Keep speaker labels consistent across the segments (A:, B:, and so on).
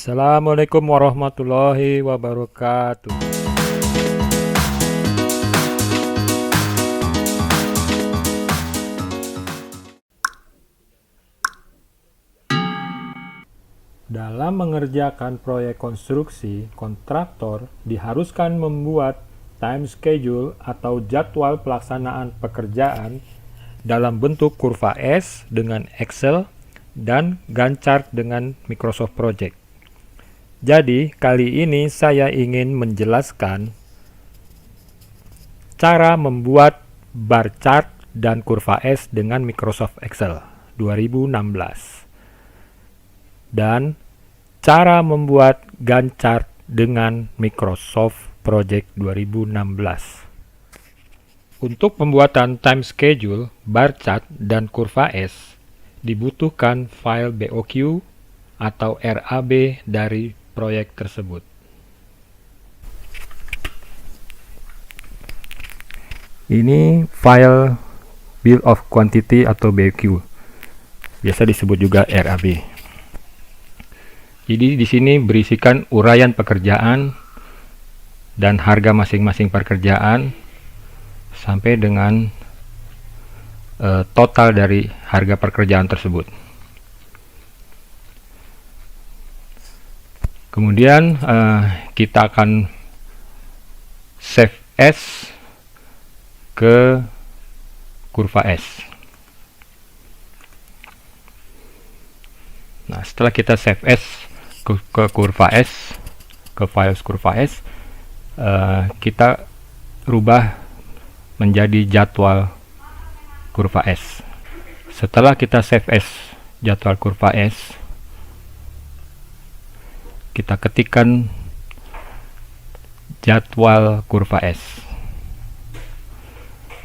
A: Assalamualaikum warahmatullahi wabarakatuh. Dalam mengerjakan proyek konstruksi, kontraktor diharuskan membuat time schedule atau jadwal pelaksanaan pekerjaan dalam bentuk kurva S dengan Excel dan Gantt chart dengan Microsoft Project. Jadi, kali ini saya ingin menjelaskan cara membuat bar chart dan kurva S dengan Microsoft Excel 2016 dan cara membuat Gantt chart dengan Microsoft Project 2016. Untuk pembuatan time schedule, bar chart, dan kurva S dibutuhkan file BOQ atau RAB dari proyek tersebut. Ini file bill of quantity atau BOQ, biasa disebut juga RAB. Jadi di sini berisikan uraian pekerjaan dan harga masing-masing pekerjaan sampai dengan total dari harga pekerjaan tersebut. Kemudian kita akan save as ke kurva S. Nah, setelah kita save as ke kurva S, ke file kurva S, kita rubah menjadi jadwal kurva S. Setelah kita save as jadwal kurva S, kita ketikkan jadwal kurva S.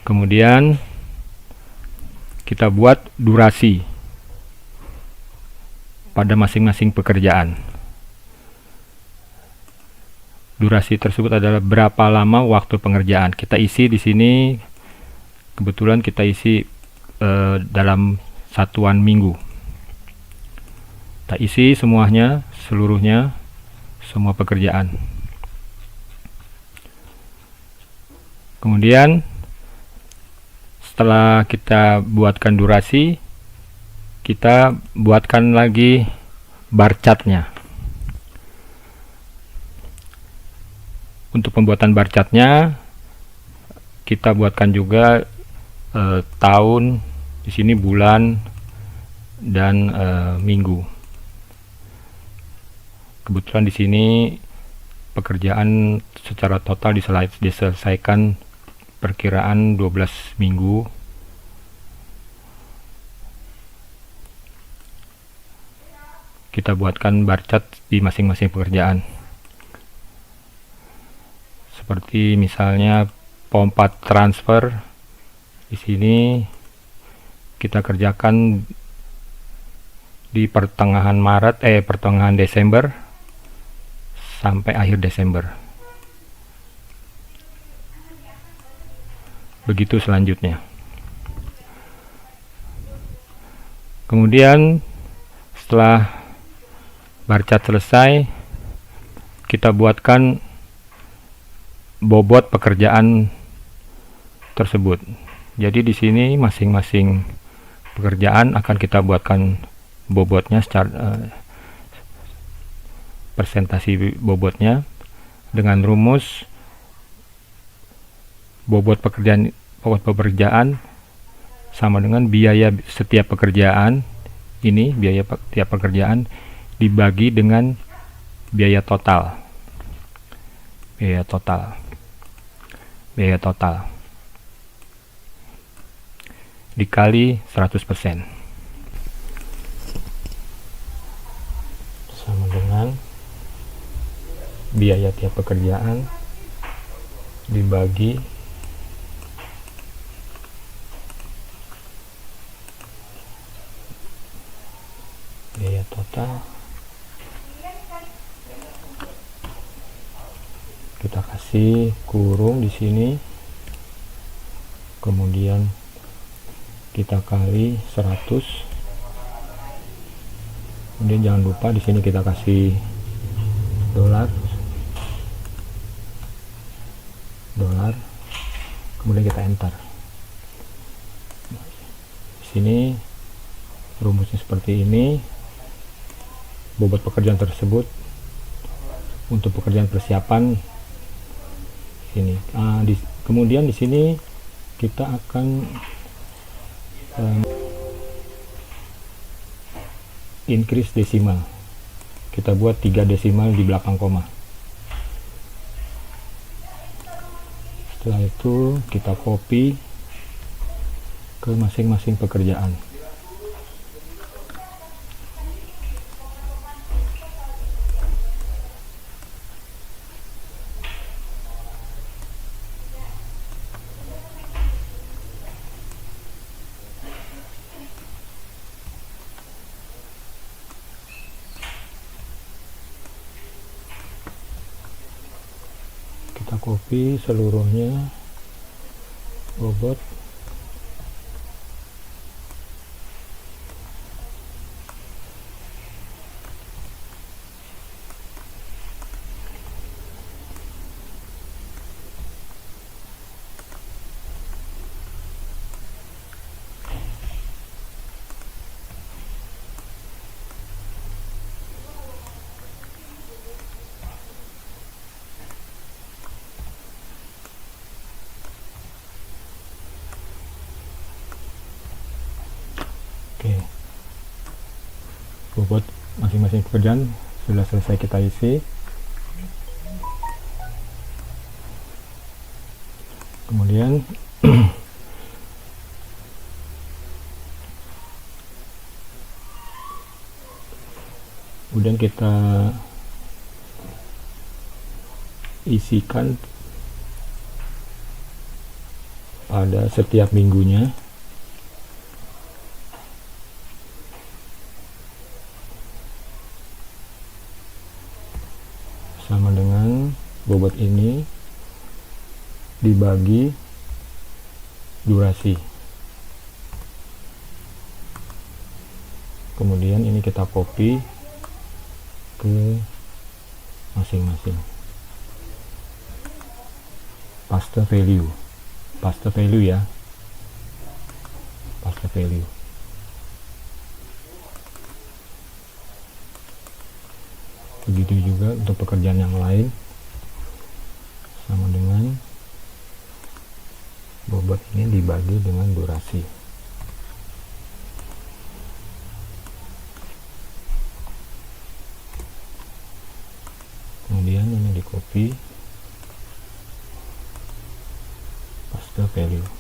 A: Kemudian kita buat durasi pada masing-masing pekerjaan. Durasi tersebut adalah berapa lama waktu pengerjaan. Kita isi di sini, kebetulan kita isi dalam satuan minggu. Kita isi semuanya, seluruhnya, semua pekerjaan. Kemudian setelah kita buatkan durasi, kita buatkan lagi bar chartnya. Untuk pembuatan bar chartnya, kita buatkan juga tahun, di sini bulan dan minggu. Kebetulan di sini pekerjaan secara total diselesaikan perkiraan 12 minggu. Kita buatkan bar chart di masing-masing pekerjaan. Seperti misalnya pompa transfer, di sini kita kerjakan di pertengahan Desember sampai akhir Desember. Begitu selanjutnya. Kemudian setelah bar chart selesai, kita buatkan bobot pekerjaan tersebut. Jadi di sini masing-masing pekerjaan akan kita buatkan bobotnya secara presentasi bobotnya dengan rumus bobot pekerjaan sama dengan biaya setiap pekerjaan. Ini biaya setiap pekerjaan dibagi dengan biaya total. Biaya total dikali 100% sama dengan biaya tiap pekerjaan dibagi biaya total. Kita kasih kurung di sini, kemudian kita kali 100. Kemudian jangan lupa di sini kita kasih dolar, kemudian kita enter. Di sini rumusnya seperti ini. Bobot pekerjaan tersebut untuk pekerjaan persiapan ini. Kemudian di sini kita akan increase desimal. Kita buat 3 desimal di belakang koma. Setelah itu kita copy ke masing-masing pekerjaan. Kita copy seluruhnya bobot. Oke, bobot masing-masing pekerjaan sudah selesai kita isi. Kemudian kita isikan pada setiap minggunya. Sama dengan bobot ini dibagi durasi. Kemudian ini kita copy ke masing-masing. Paste value ya, paste value. Begitu juga untuk pekerjaan yang lain, sama dengan bobot ini dibagi dengan durasi. Kemudian ini di copy, paste value.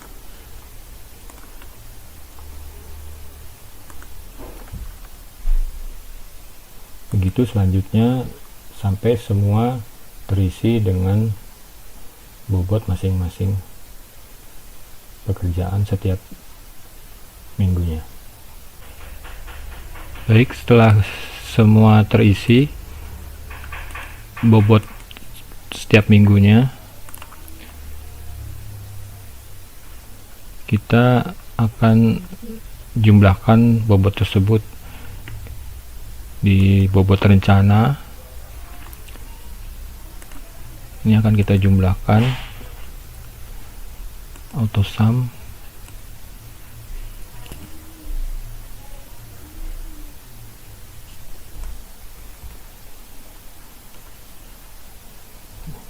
A: Begitu selanjutnya sampai semua terisi dengan bobot masing-masing pekerjaan setiap minggunya. Baik, setelah semua terisi bobot setiap minggunya, kita akan jumlahkan bobot tersebut di bobot rencana. Ini akan kita jumlahkan, auto sum.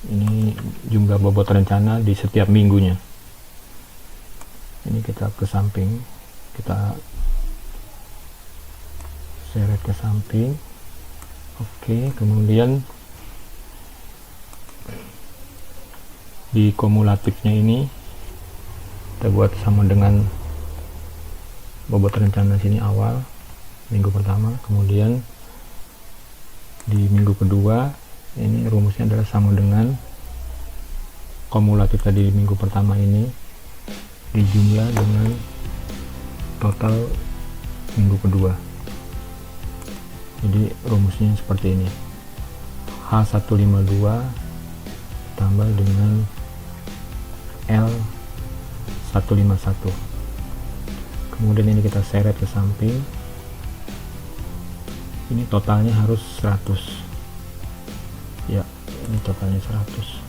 A: Ini jumlah bobot rencana di setiap minggunya. Ini kita ke samping, kita seret ke samping. Oke, kemudian di kumulatifnya ini kita buat sama dengan bobot rencana sini awal minggu pertama, kemudian di minggu kedua ini rumusnya adalah sama dengan kumulatif tadi di minggu pertama ini dijumlah dengan total minggu kedua. Jadi rumusnya seperti ini, H152 tambah dengan L151. Kemudian ini kita seret ke samping, ini totalnya harus 100. Ya, ini totalnya 100.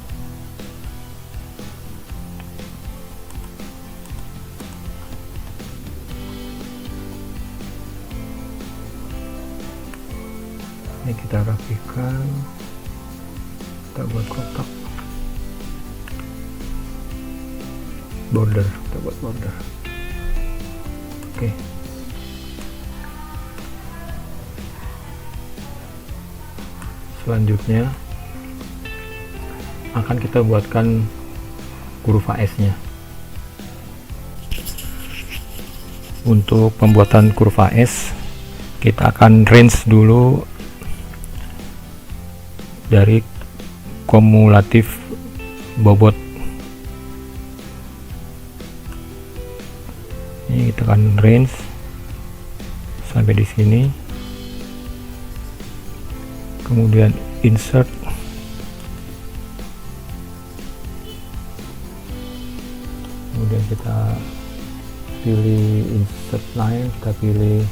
A: Ini kita rapikan, kita buat kotak border, kita buat border. Oke. Selanjutnya akan kita buatkan kurva S-nya. Untuk pembuatan kurva S, kita akan range dulu dari kumulatif bobot. Ini kita akan range sampai di sini, kemudian insert, kemudian kita pilih insert line, kita pilih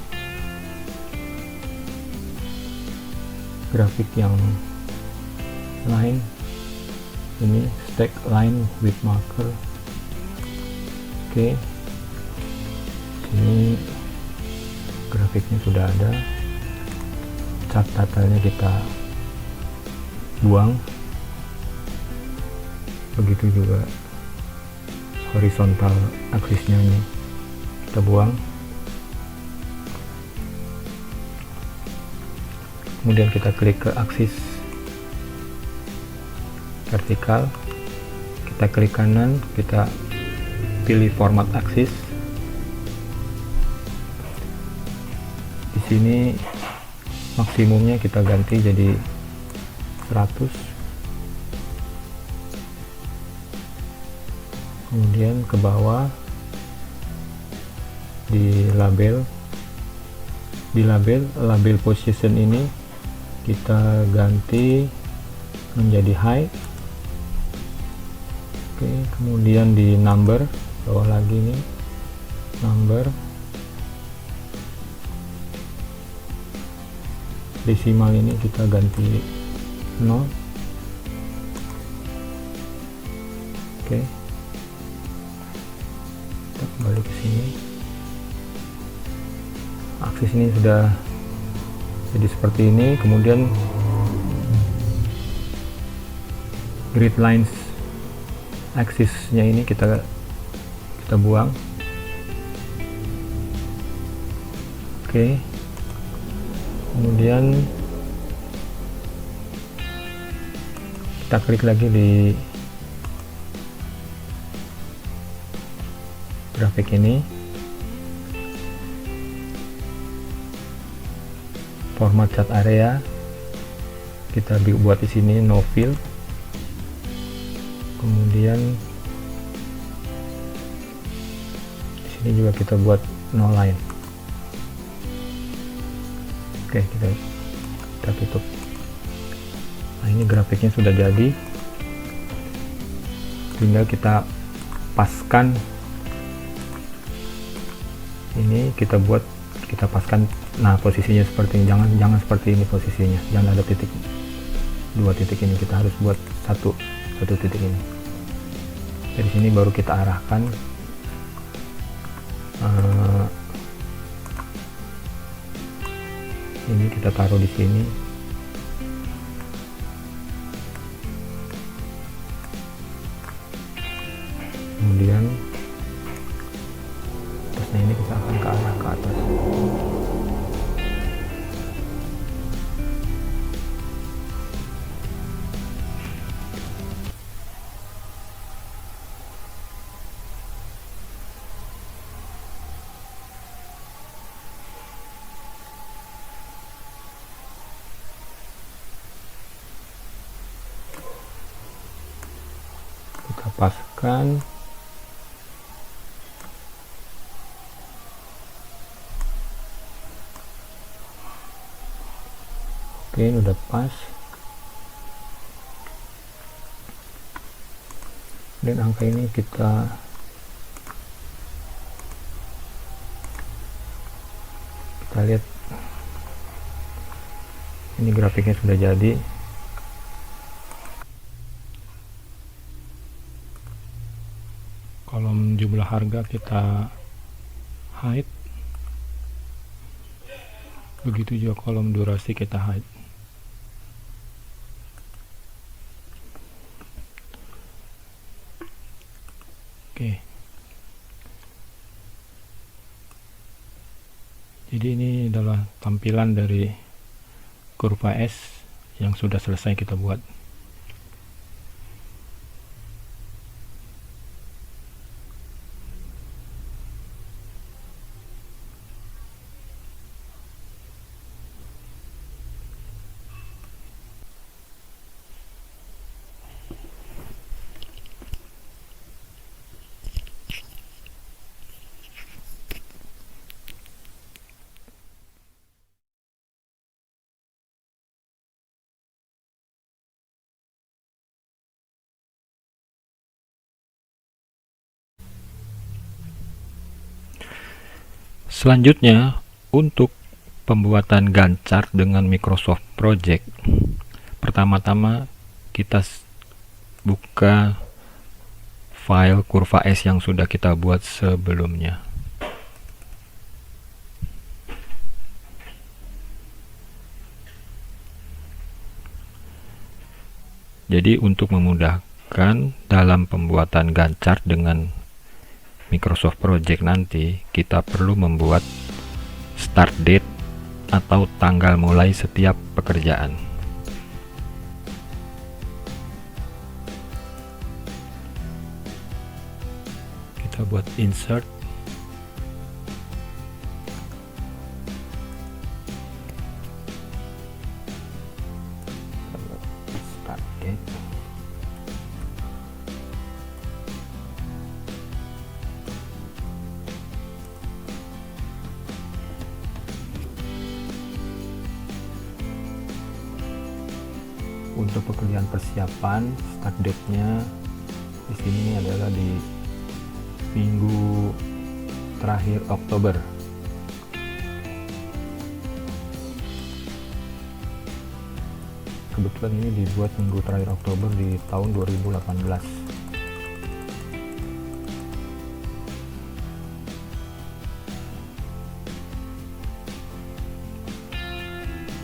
A: grafik yang line, ini stack line with marker. Oke, ini grafiknya sudah ada, chart datanya kita buang, begitu juga horizontal aksisnya ini kita buang. Kemudian kita klik ke aksis vertikal, kita klik kanan, kita pilih format aksis. Di sini maksimumnya kita ganti jadi 100. Kemudian ke bawah di label position ini kita ganti menjadi high. Oke, kemudian di number, bawah lagi nih number, desimal ini kita ganti 0. Oke, kita kembali ke sini. Aksis ini sudah jadi seperti ini. Kemudian grid lines aksisnya ini kita buang. Oke, kemudian kita klik lagi di grafik ini, format chart area kita buat di sini no fill. Kemudian di sini juga kita buat no line. Oke, kita tutup. Nah, ini grafiknya sudah jadi, tinggal kita paskan. Ini kita paskan. Nah, posisinya seperti ini, jangan seperti ini posisinya, jangan ada titik, 2 titik ini, kita harus buat satu titik ini. Dari sini baru kita arahkan ini kita taruh di sini. Kemudian atasnya ini kita akan ke arah ke atas. Kita paskan. Oke, ini udah pas. Dan angka ini kita lihat, ini grafiknya sudah jadi. harga kita hide, begitu juga kolom durasi kita hide. Oke, jadi ini adalah tampilan dari kurva S yang sudah selesai kita buat. Selanjutnya, untuk pembuatan Gantt chart dengan Microsoft Project, pertama-tama kita buka file kurva S yang sudah kita buat sebelumnya. Jadi untuk memudahkan dalam pembuatan Gantt chart dengan Microsoft Project nanti, kita perlu membuat start date atau tanggal mulai setiap pekerjaan. Kita buat insert, start date. Untuk pekerjaan persiapan, start date-nya di sini adalah di minggu terakhir Oktober. Kebetulan ini dibuat minggu terakhir Oktober di tahun 2018.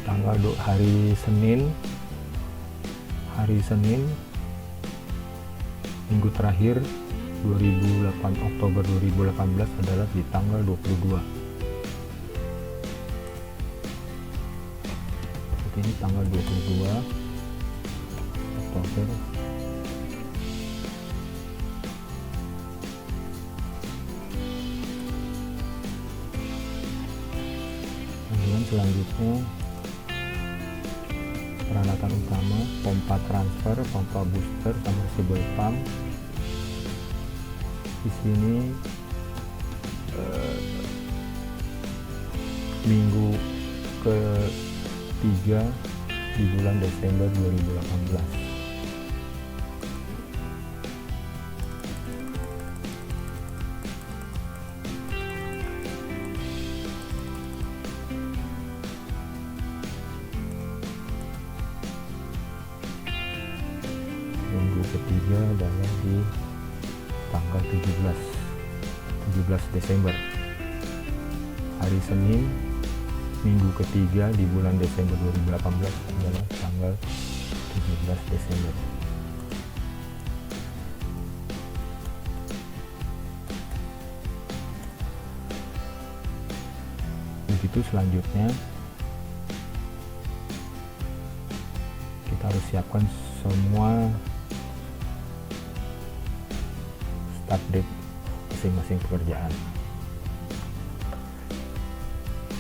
A: Tanggal hari Senin minggu terakhir Oktober 2018 adalah di tanggal 22. Oke, ini tanggal 22 Oktober. Kemudian selanjutnya peralatan utama, pompa transfer, pompa booster, submersible pump. Di sini minggu ke-3 di bulan Desember 2018. Minggu ketiga adalah di tanggal 17 Desember. Hari Senin minggu ketiga di bulan Desember 2018 adalah tanggal 17 Desember. Begitu selanjutnya kita harus siapkan semua start date masing-masing pekerjaan.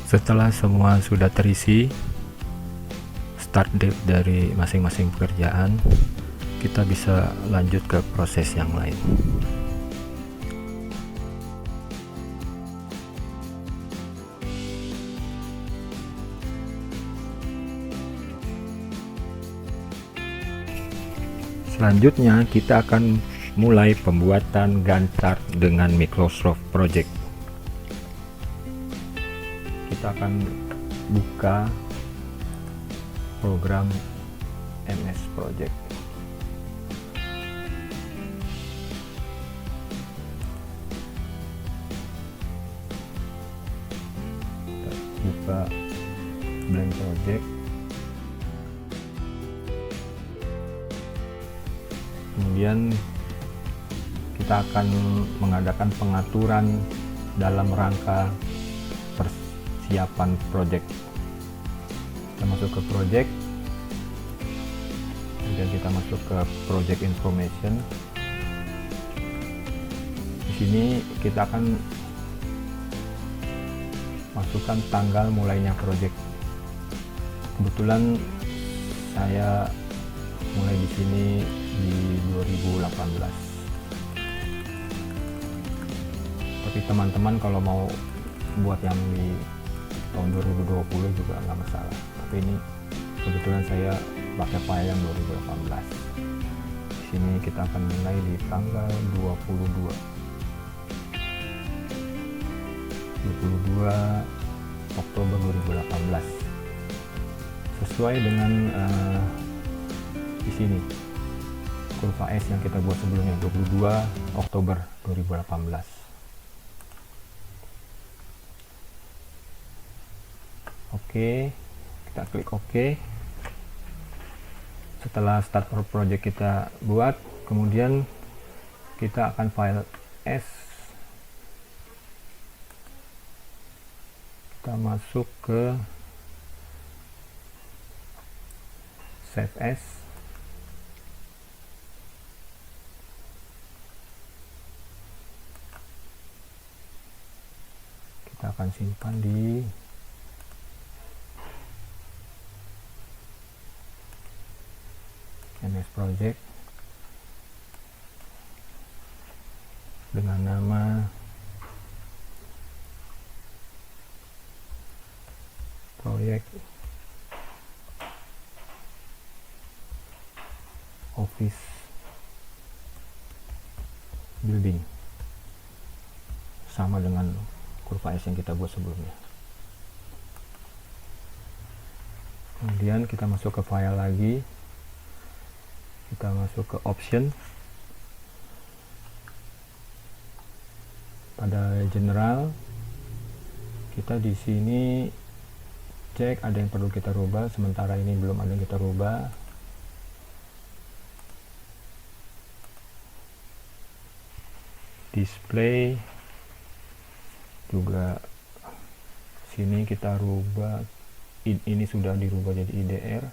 A: Setelah semua sudah terisi start date dari masing-masing pekerjaan, kita bisa lanjut ke proses yang lain. Selanjutnya kita akan mulai pembuatan Gantt chart dengan Microsoft Project. Kita akan buka program MS Project. buka blank project, kemudian kita akan mengadakan pengaturan dalam rangka persiapan project. Kita masuk ke project, kemudian kita masuk ke project information. Di sini kita akan masukkan tanggal mulainya project. Kebetulan saya mulai di sini di 2018. Tapi teman-teman kalau mau buat yang di tahun 2020 juga nggak masalah. Tapi ini kebetulan saya pakai file yang 2018. Di sini kita akan mulai di tanggal 22 Oktober 2018. Sesuai dengan di sini kurva S yang kita buat sebelumnya, 22 Oktober 2018. Oke, kita klik OK. Setelah start project kita buat, kemudian kita akan file S, kita masuk ke save as, kita akan simpan di MS Project dengan nama proyek office building, sama dengan kurva S yang kita buat sebelumnya. Kemudian kita masuk ke file lagi, kita masuk ke option, pada general kita di sini cek ada yang perlu kita rubah. Sementara ini belum ada yang kita rubah. Display juga sini kita rubah, ini sudah dirubah jadi IDR,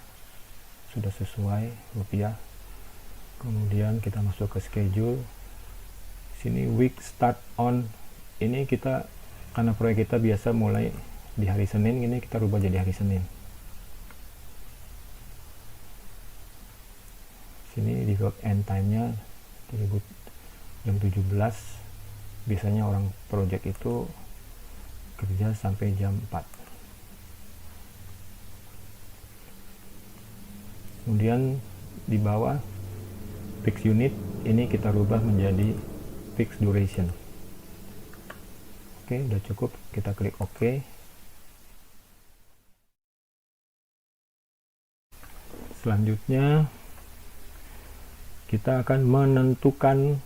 A: sudah sesuai rupiah. Kemudian kita masuk ke schedule, sini week start on, ini kita karena proyek kita biasa mulai di hari Senin, ini kita rubah jadi hari Senin. Sini di work end time-nya jam 17. Biasanya orang project itu kerja sampai jam 4. Kemudian di bawah fixed unit, ini kita rubah menjadi fixed duration. Oke, udah cukup, kita klik OK. Selanjutnya kita akan menentukan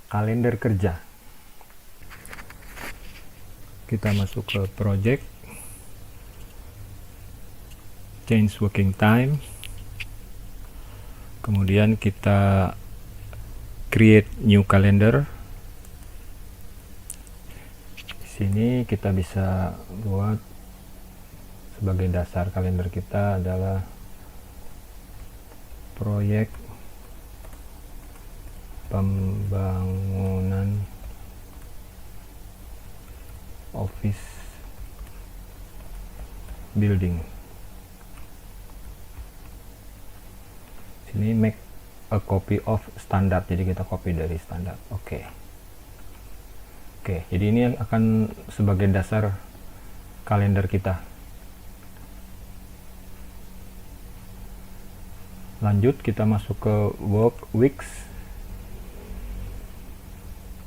A: kalender kerja. Kita masuk ke project, change working time, kemudian kita create new calendar. Di sini kita bisa buat sebagai dasar kalender kita adalah proyek pembangunan office building. Sini make a copy of standard, jadi kita copy dari standar. Oke, jadi ini akan sebagai dasar kalender kita. Lanjut kita masuk ke work weeks,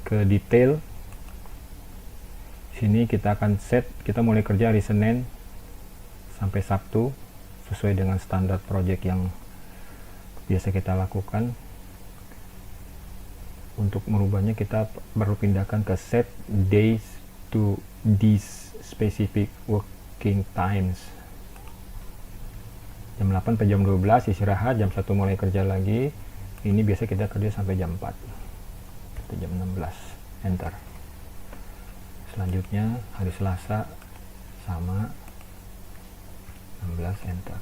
A: ke detail. Sini kita akan set, kita mulai kerja hari Senin sampai Sabtu sesuai dengan standar project yang biasa kita lakukan. Untuk merubahnya kita perlu pindahkan ke set days to this specific work working times. Jam 8 sampai jam 12 istirahat, jam 1 mulai kerja lagi. Ini biasa kita kerja sampai jam 4 atau jam 16. Enter. Selanjutnya hari Selasa sama 16, enter.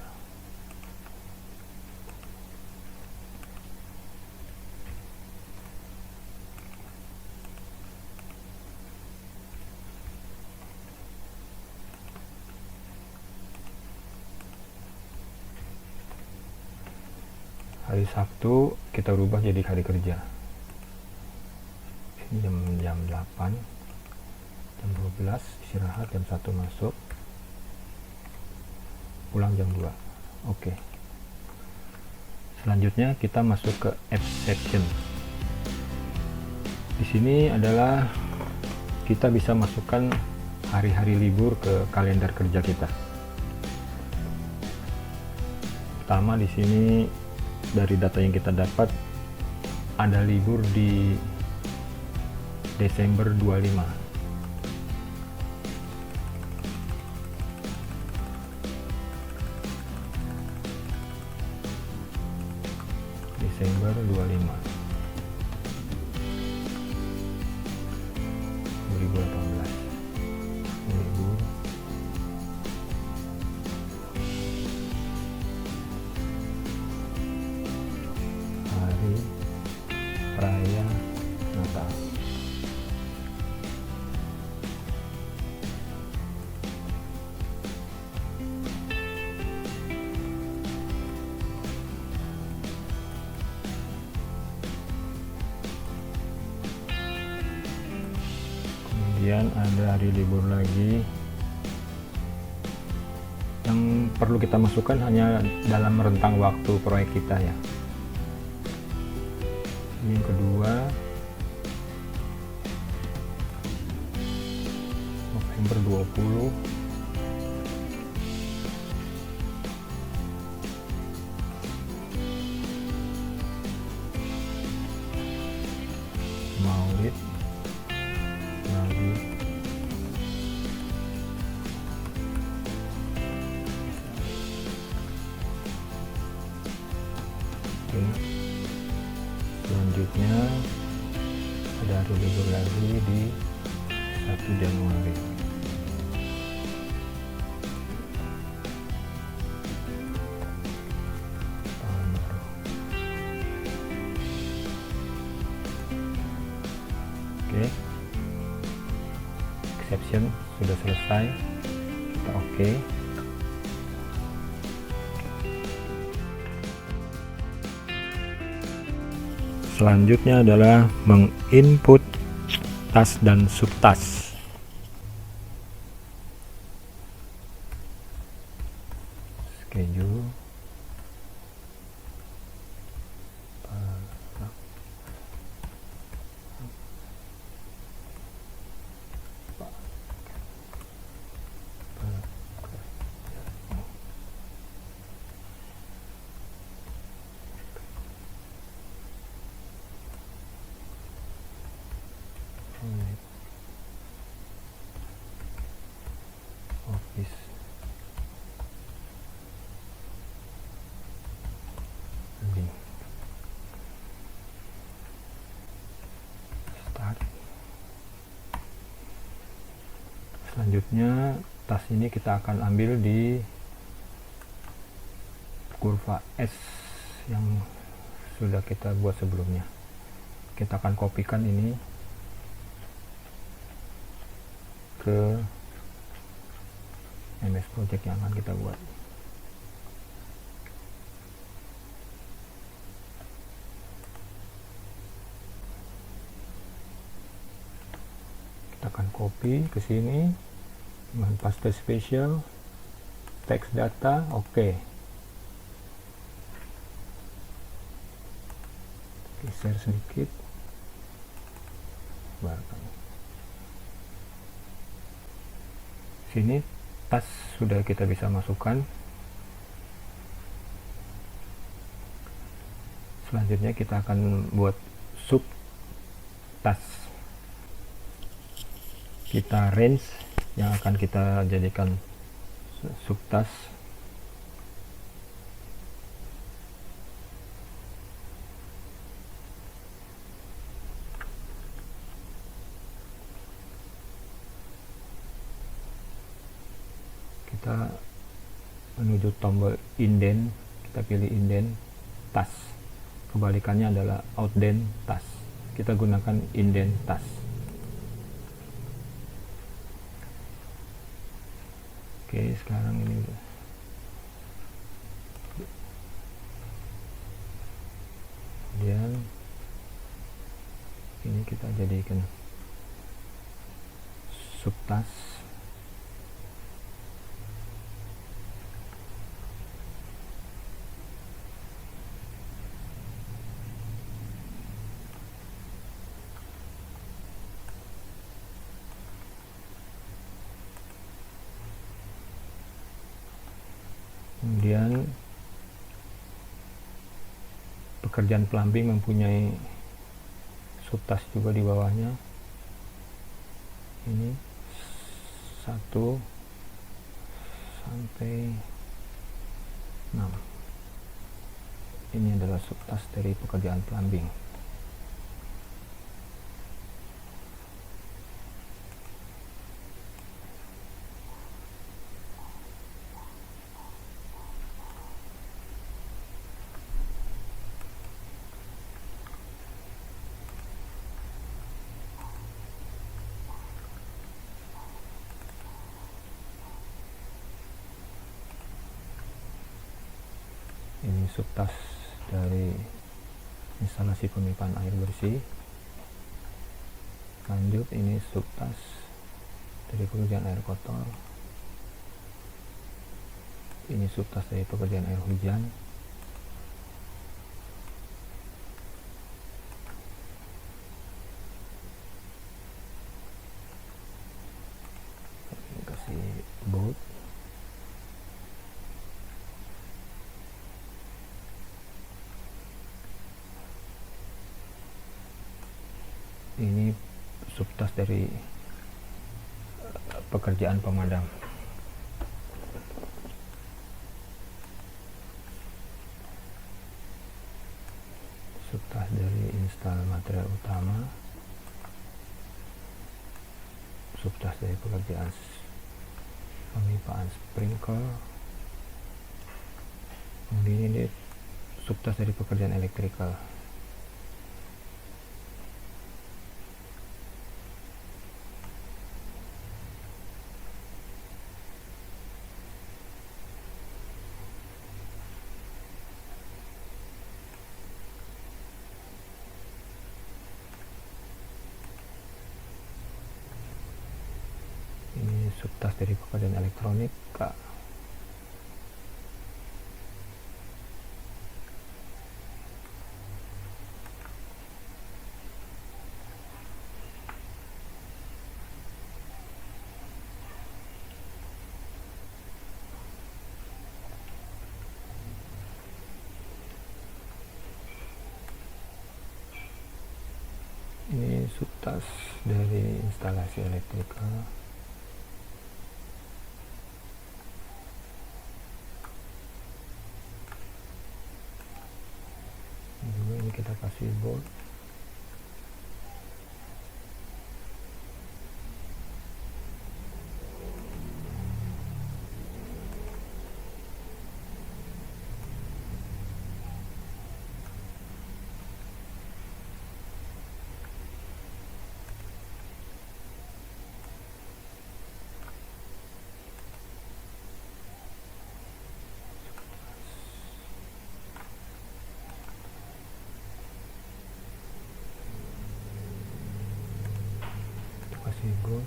A: Hari Sabtu kita rubah jadi hari kerja. Ini jam 8, jam 12 istirahat, jam 1 masuk, pulang jam 2. Oke. Selanjutnya kita masuk ke exception. Di sini adalah kita bisa masukkan hari-hari libur ke kalender kerja kita. Pertama di sini dari data yang kita dapat ada libur di Desember 25. Desember 25 2018. Libur hari raya Natal. Kemudian ada hari libur lagi yang perlu kita masukkan hanya dalam rentang waktu proyek kita ya. Yang kedua November 20, Maulid Nabi selanjutnya ada hari libur lagi di 1 Januari. Tahun baru. Oke. Exception sudah selesai. Kita oke. Selanjutnya adalah menginput task dan subtask. Schedule. Office. Start. Selanjutnya tas ini kita akan ambil di kurva S yang sudah kita buat sebelumnya. Kita akan kopikan ini ke MS Project yang akan kita buat. Kita akan copy ke sini dengan paste spesial, text data, oke. Geser sedikit, sebarkan. Sini tas sudah kita bisa masukkan. Selanjutnya kita akan buat sub tas. Kita range yang akan kita jadikan subtas kita menuju tombol indent, kita pilih indent task, kebalikannya adalah outdent task, kita gunakan indent task. Oke, sekarang ini kemudian ini kita jadikan subtask. Kemudian pekerjaan plumbing mempunyai subtask juga di bawahnya. Ini 1 sampai 6. Ini adalah subtask dari pekerjaan plumbing. Ini subtask dari instalasi pemipaan air bersih. Lanjut, ini subtask dari pekerjaan air kotor. Ini subtask dari pekerjaan air hujan. Ini kasih bold. Ini subtask dari pekerjaan pemadam. Subtask dari install material utama. Subtask dari pekerjaan pemipaan sprinkler. Kemudian ini subtask dari pekerjaan elektrikal. Ini subtask dari pekerjaan elektronik. Ini subtask dari instalasi elektrikal. Juga ini kita kasih bold. Kasih gold.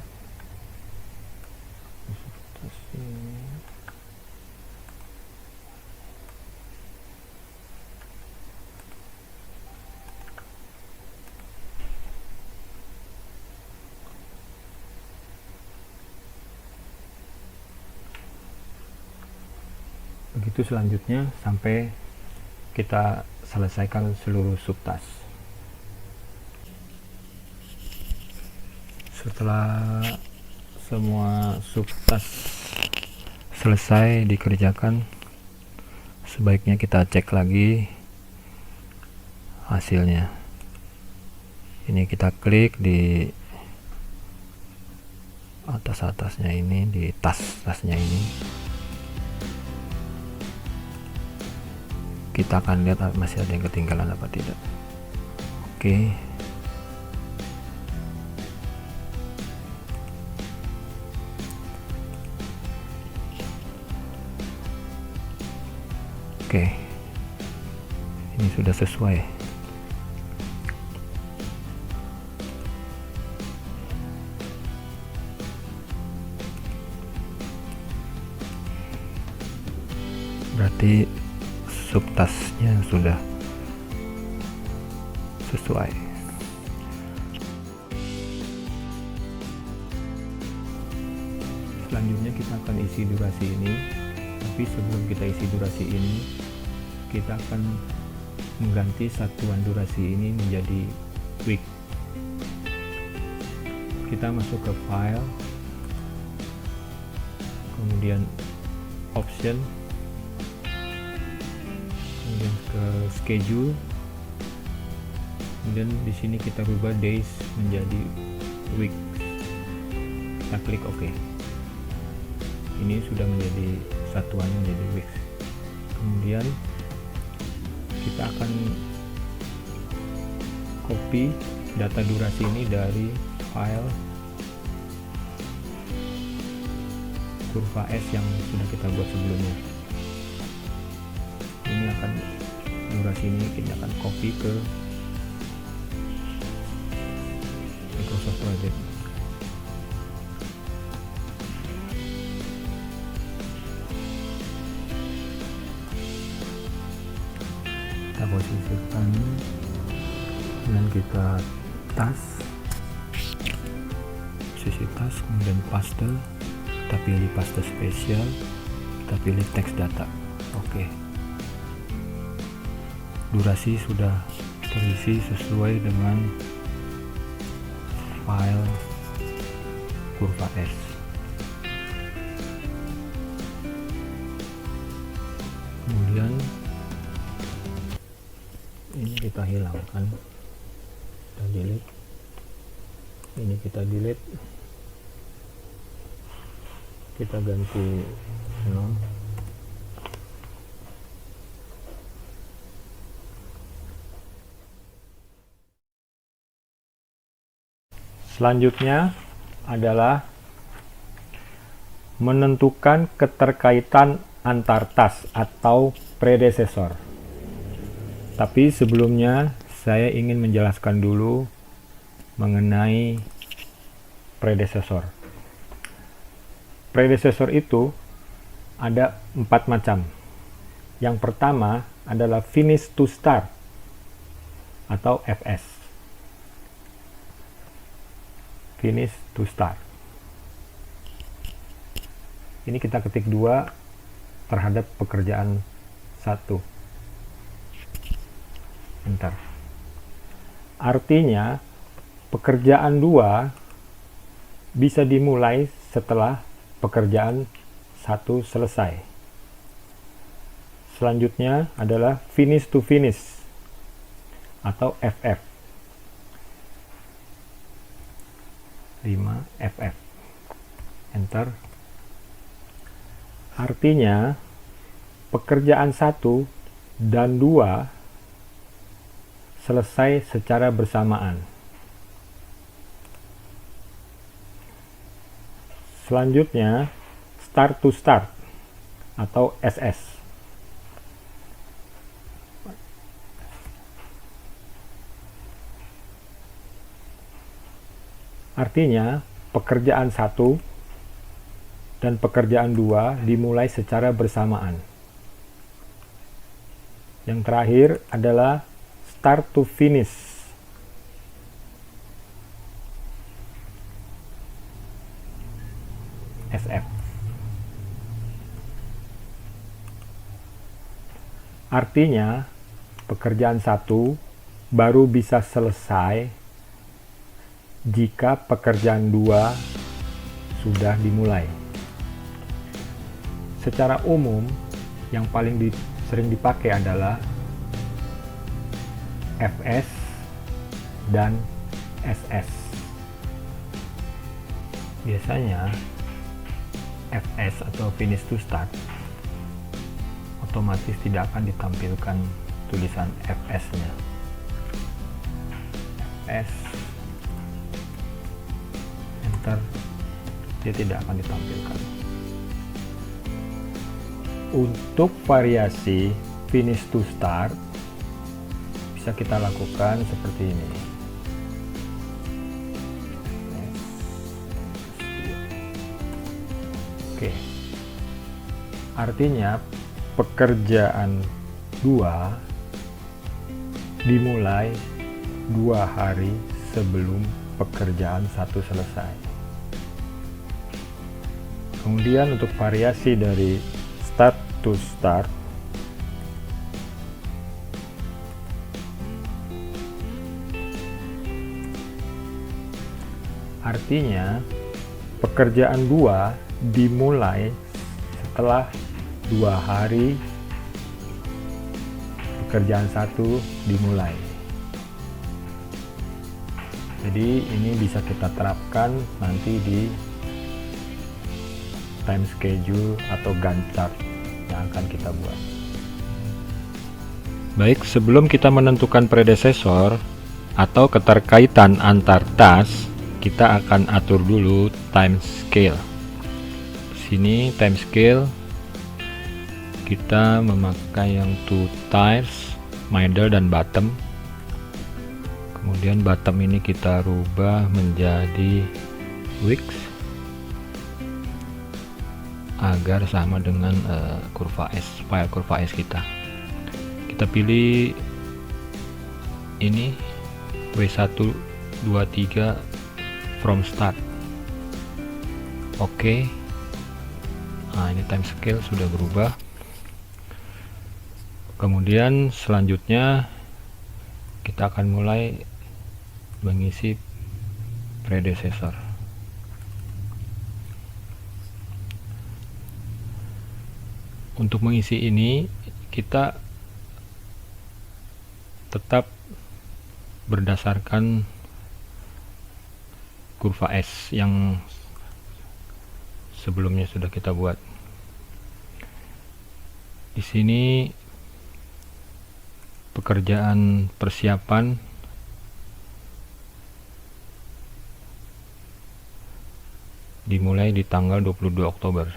A: Subtask ini. Begitu selanjutnya sampai kita selesaikan seluruh subtask. Setelah semua subtask selesai dikerjakan, sebaiknya kita cek lagi hasilnya. Ini kita klik di atas-atasnya ini, di tas-tasnya ini. Kita akan lihat masih ada yang ketinggalan apa tidak. Oke. Oke. Ini sudah sesuai. Berarti subtasnya sudah sesuai. Selanjutnya kita akan isi durasi ini, tapi sebelum kita isi durasi ini, kita akan mengganti satuan durasi ini menjadi week. Kita masuk ke file, kemudian option, kemudian ke schedule, kemudian di sini kita rubah days menjadi week. Kita klik OK. Ini sudah menjadi satuannya menjadi weeks. Kemudian kita akan copy data durasi ini dari file kurva S yang sudah kita buat sebelumnya. Ini akan durasi ini kita akan copy ke Microsoft Project. Kita posisikan dan kita posisi tas, kemudian paste, kita pilih paste spesial, kita pilih text data. Oke. Durasi sudah terisi sesuai dengan file kurva S. Kemudian ini kita hilangkan, kita delete, ini kita delete, kita ganti no. Selanjutnya adalah menentukan keterkaitan antar tas atau predesesor. Tapi sebelumnya saya ingin menjelaskan dulu mengenai predesesor. Predesesor itu ada 4 macam. Yang pertama adalah finish to start atau FS. Finish to start. Ini kita ketik 2 terhadap pekerjaan 1. Enter. Artinya pekerjaan 2 bisa dimulai setelah pekerjaan 1 selesai. Selanjutnya adalah finish to finish atau FF. 5 FF. Enter. Artinya pekerjaan 1 dan 2 selesai secara bersamaan. Selanjutnya start to start atau SS. Artinya pekerjaan 1 dan pekerjaan 2 dimulai secara bersamaan. Yang terakhir adalah start to finish. SF. Artinya pekerjaan 1 baru bisa selesai jika pekerjaan 2 sudah dimulai. secara umum yang paling sering dipakai adalah FS dan SS. Biasanya FS atau finish to start otomatis tidak akan ditampilkan tulisan FS-nya. FS, enter, dia tidak akan ditampilkan. Untuk variasi finish to start bisa kita lakukan seperti ini. Oke, artinya pekerjaan 2 dimulai 2 hari sebelum pekerjaan 1 selesai. Kemudian untuk variasi dari start to start, artinya pekerjaan 2 dimulai setelah 2 hari pekerjaan 1 dimulai. Jadi ini bisa kita terapkan nanti di time schedule atau Gantt chart yang akan kita buat. Baik, sebelum kita menentukan predecessor atau keterkaitan antar task, kita akan atur dulu time scale. Sini time scale kita memakai yang 2 tiers, middle dan bottom. Kemudian bottom ini kita rubah menjadi weeks agar sama dengan kurva S, file kurva S kita. Kita pilih ini W1 2 3 from start. Oke. Nah, ini time scale sudah berubah. Kemudian selanjutnya kita akan mulai mengisi predecessor. Untuk mengisi ini kita tetap berdasarkan kurva S yang sebelumnya sudah kita buat. Di sini pekerjaan persiapan dimulai di tanggal 22 Oktober.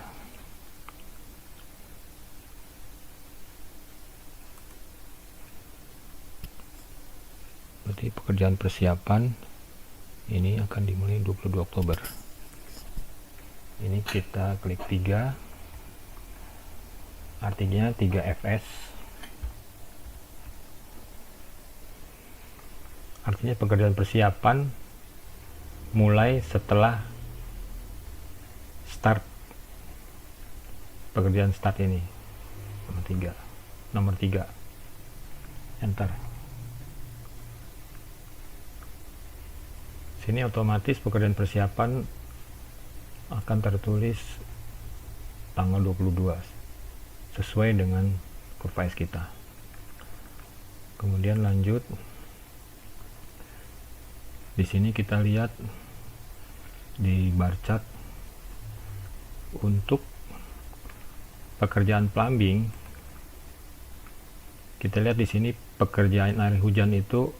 A: Berarti pekerjaan persiapan ini akan dimulai 22 Oktober. Ini kita klik 3, artinya 3 FS, artinya pekerjaan persiapan mulai setelah start, pekerjaan start ini nomor 3, enter. Sini otomatis pekerjaan persiapan akan tertulis tanggal 22 sesuai dengan kurva S kita. Kemudian lanjut, di sini kita lihat di bar chart untuk pekerjaan plumbing. Kita lihat di sini pekerjaan air hujan itu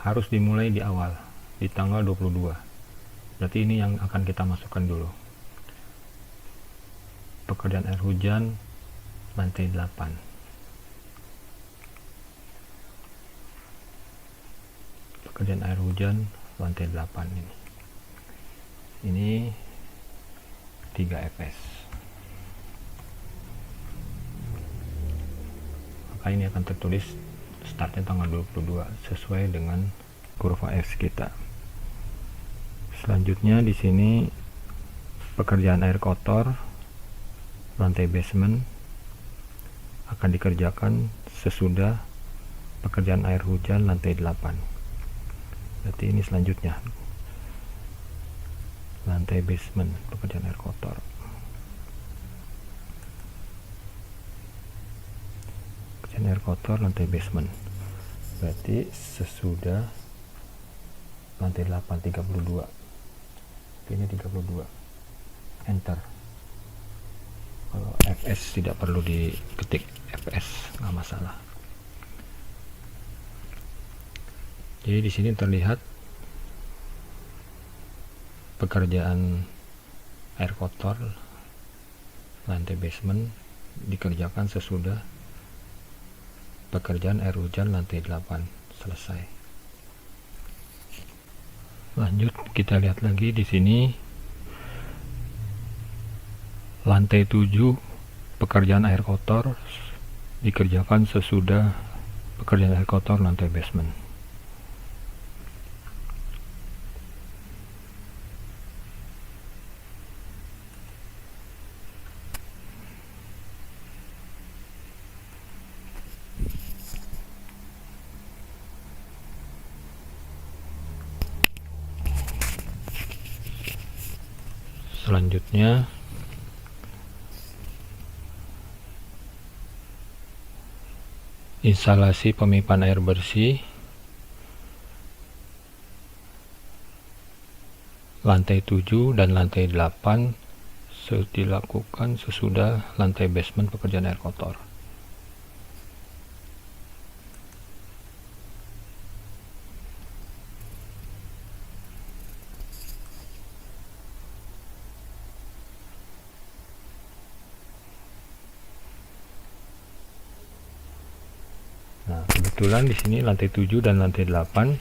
A: harus dimulai di awal, di tanggal 22. Berarti ini yang akan kita masukkan dulu. Pekerjaan air hujan lantai 8. Pekerjaan air hujan lantai 8 ini. Ini 3 fps. Maka ini akan tertulis startnya tanggal 22 sesuai dengan kurva S kita. Selanjutnya di sini pekerjaan air kotor lantai basement akan dikerjakan sesudah pekerjaan air hujan lantai 8. Berarti ini selanjutnya lantai basement pekerjaan air kotor. pekerjaan air kotor lantai basement, berarti sesudah lantai 8 32, ini 32, enter. Kalau fs tidak perlu diketik, fs nggak masalah. Jadi di sini terlihat pekerjaan air kotor lantai basement dikerjakan sesudah pekerjaan air hujan lantai 8 selesai. Lanjut kita lihat lagi di sini lantai 7 pekerjaan air kotor dikerjakan sesudah pekerjaan air kotor lantai basement. Selanjutnya instalasi pemipaan air bersih lantai 7 dan lantai 8 dilakukan sesudah lantai basement pekerjaan air kotor. Nah, kebetulan di sini lantai 7 dan lantai 8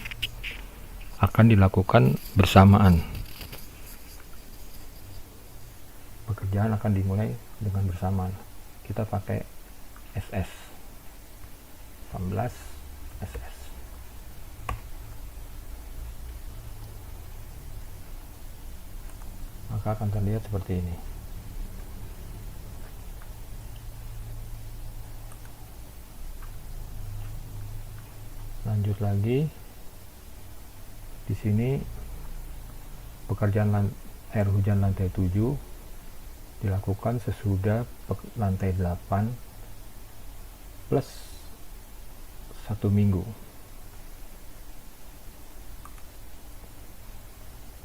A: akan dilakukan bersamaan. Pekerjaan akan dimulai dengan bersamaan. Kita pakai SS 18 SS. Maka akan terlihat seperti ini. Lanjut lagi, di sini pekerjaan air hujan lantai 7 dilakukan sesudah lantai 8 plus 1 minggu.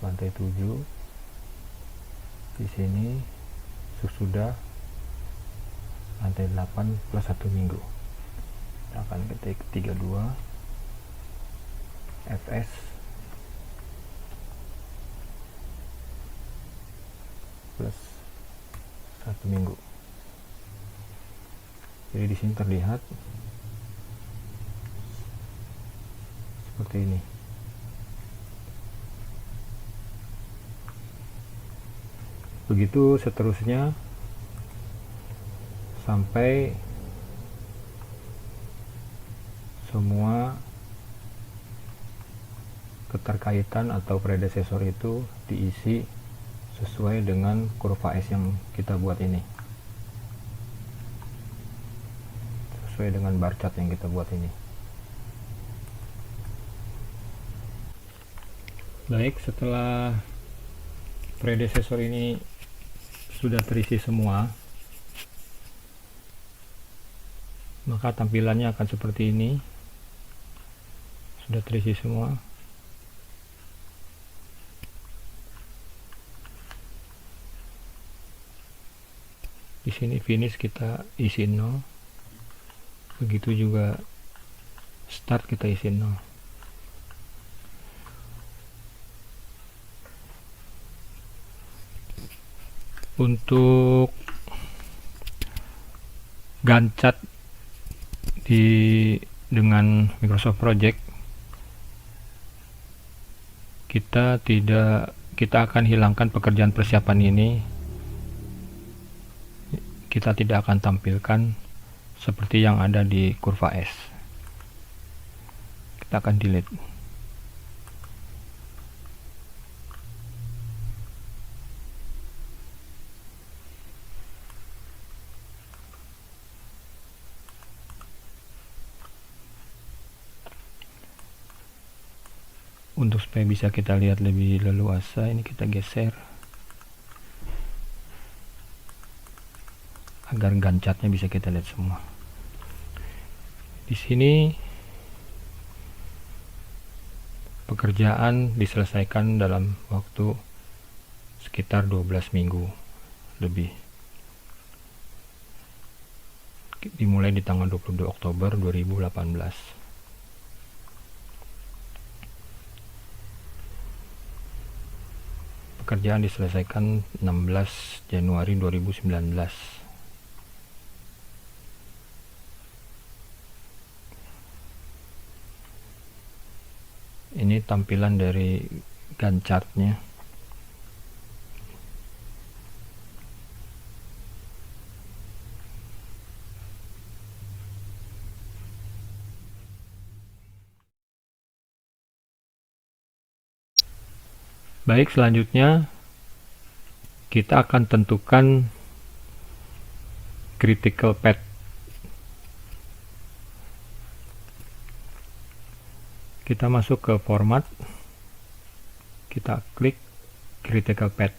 A: Lantai 7 di sini sesudah lantai 8 plus 1 minggu. Kita akan ketik 32 fs plus 1 minggu. Jadi di sini terlihat seperti ini. Begitu seterusnya sampai semua keterkaitan atau predesesor itu diisi sesuai dengan kurva S yang kita buat ini, sesuai dengan bar chart yang kita buat ini. Baik, setelah predesesor ini sudah terisi semua, maka tampilannya akan seperti ini. Sudah terisi semua. Di sini finish kita isi 0, begitu juga start kita isi 0. Untuk Gantt chart dengan Microsoft Project kita akan hilangkan pekerjaan persiapan ini. Kita tidak akan tampilkan seperti yang ada di kurva S. Kita akan delete. Untuk supaya bisa kita lihat lebih leluasa, ini kita geser agar Gantt chartnya bisa kita lihat semua. Di sini pekerjaan diselesaikan dalam waktu sekitar 12 minggu lebih. Dimulai di tanggal 22 Oktober 2018. Pekerjaan diselesaikan 16 Januari 2019. Ini tampilan dari Gantt chart-nya. Baik, selanjutnya kita akan tentukan critical path. Kita masuk ke format, kita klik critical path,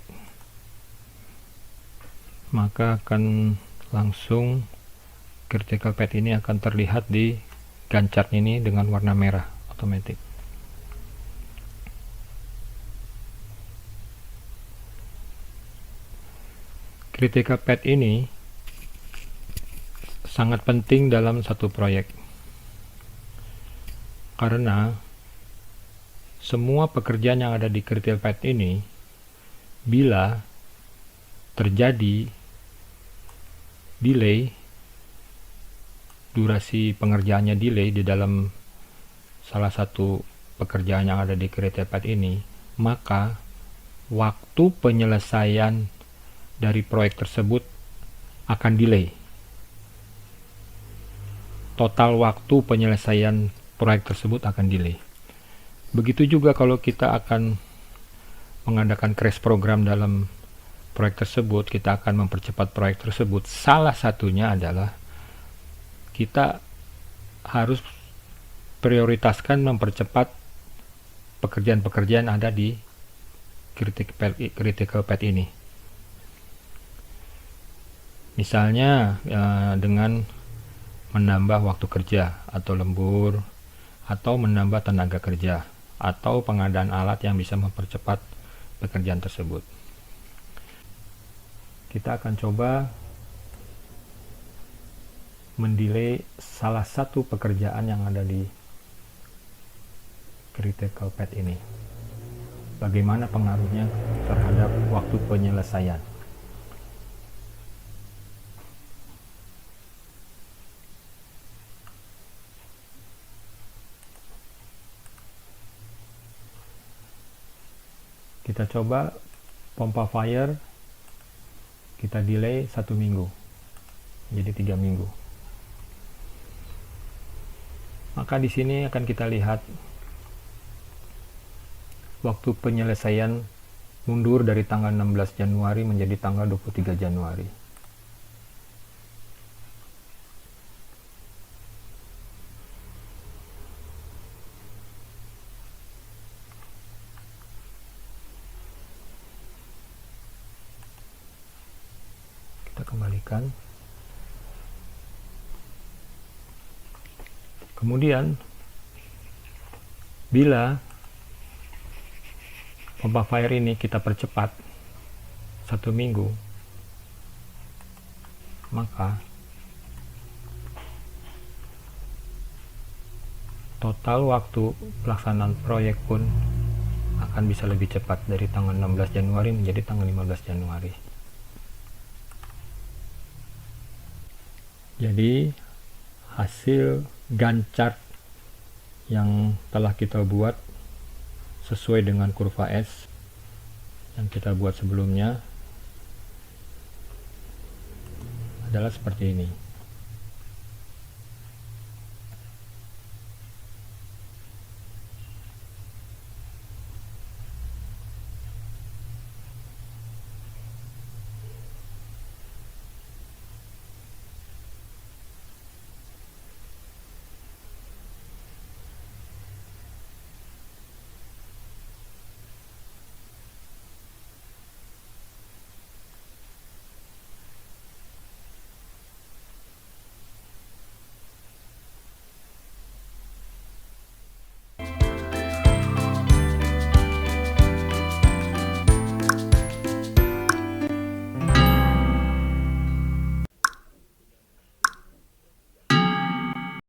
A: maka akan langsung critical path ini akan terlihat di Gantt chart ini dengan warna merah otomatis. Critical path ini sangat penting dalam satu proyek, karena semua pekerjaan yang ada di critical path ini, bila terjadi delay, durasi pengerjaannya delay di dalam salah satu pekerjaan yang ada di critical path ini, maka waktu penyelesaian dari proyek tersebut akan delay. Total waktu penyelesaian proyek tersebut akan delay. Begitu juga kalau kita akan mengadakan crash program dalam proyek tersebut, kita akan mempercepat proyek tersebut. Salah satunya adalah kita harus prioritaskan mempercepat pekerjaan-pekerjaan ada di critical path ini. Misalnya dengan menambah waktu kerja atau lembur, atau menambah tenaga kerja, atau pengadaan alat yang bisa mempercepat pekerjaan tersebut. Kita akan coba mendelay salah satu pekerjaan yang ada di critical path ini. Bagaimana pengaruhnya terhadap waktu penyelesaian? Kita coba pompa fire, kita delay 1 minggu, jadi 3 minggu. Maka di sini akan kita lihat waktu penyelesaian mundur dari tanggal 16 Januari menjadi tanggal 23 Januari. Kita kembalikan. Kemudian bila pompa fire ini kita percepat 1 minggu, maka total waktu pelaksanaan proyek pun akan bisa lebih cepat, dari tanggal 16 Januari menjadi tanggal 15 Januari. Jadi hasil Gantt chart yang telah kita buat sesuai dengan kurva S yang kita buat sebelumnya adalah seperti ini.